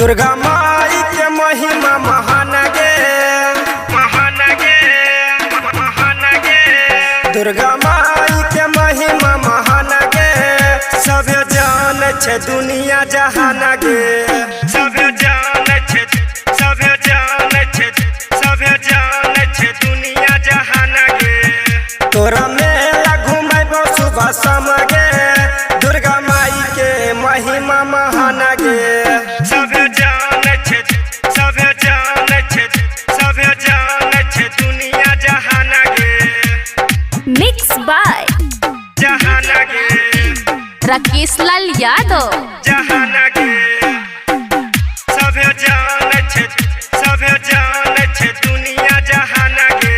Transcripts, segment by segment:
दुर्गा माई के महिमा महान गे, महान गे, महान गे। दुर्गा माई के महिमा महान गे, सब जान छे दुनिया जहान गे। सब जान छे, सब जान छे, सब जान छे दुनिया जहान गे। तोरा मेला घुमाबो सुबह शाम गे, दुर्गा माई के महिमा महान गे। सब जान छे, सब जान छे, सब जान छे दुनिया जहान गे। मिक्स बाय जहान गे, राकेश लाल यादव। जहान गे। सब जान छे, सब जान छे दुनिया जहान गे,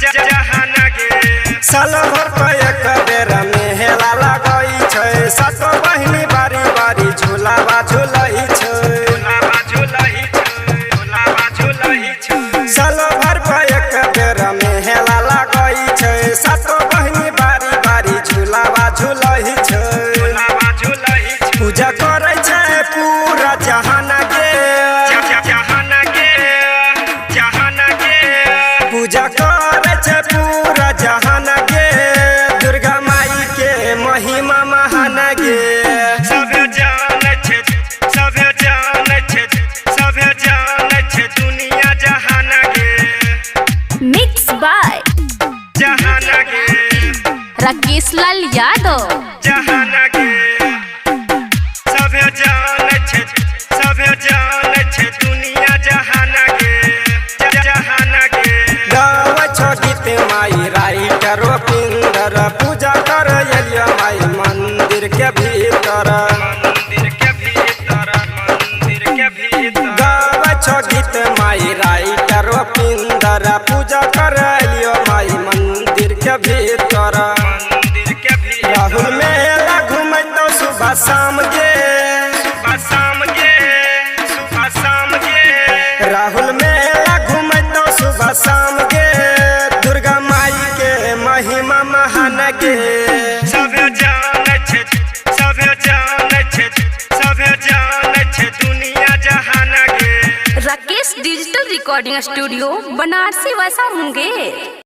जहान गे। साल भर पे एक बेर मेला लगई छै, सात बहिनी बारी बारी झूलावा झूलई छै, झूलावा झूलई छै, झूलावा झूलई छै। साल भर पे एक बेर मेला लगई छै, सात बहिनी बारी बारी झूलावा झूलई छै, झूलावा झूलई छै। पूजा करै छै पूरा जहान गे, जहान गे, जहान गे। पूजा करै छै पूरा जहान गे, दुर्गा माई के महिमा महान गे। सब जान छे, सब जान छे, सब जान छे दुनिया जहान गे। मिक्स बाय जहान गे, राकेश लाल यादव। जहान गे। सब जान छे, सब जान छे दुनिया जहान गे, जहान गे। गावै छो गीत माई राइटर पिंदर, पूजा कर एलियो माई मंदिर के भीतर, मंदिर के भीतर, मंदिर के भीतर। गावै छो गीत माई राइटर पिंदर, पूजा कर एलियो माई मंदिर के भीतर, मंदिर के भीतर। राहुल मेला घुमैतो सुबह शाम गे, सुबह शाम गे, सुबह शाम गे। राहुल मेला घुमैतो सुबह शाम गे, दुर्गा माई के महिमा महान गे। सब जान छे, सब जान छे, सब जान छे दुनिया जहान गे। Rakesh digital recording studio, Banarasi वैसा मुंगेर।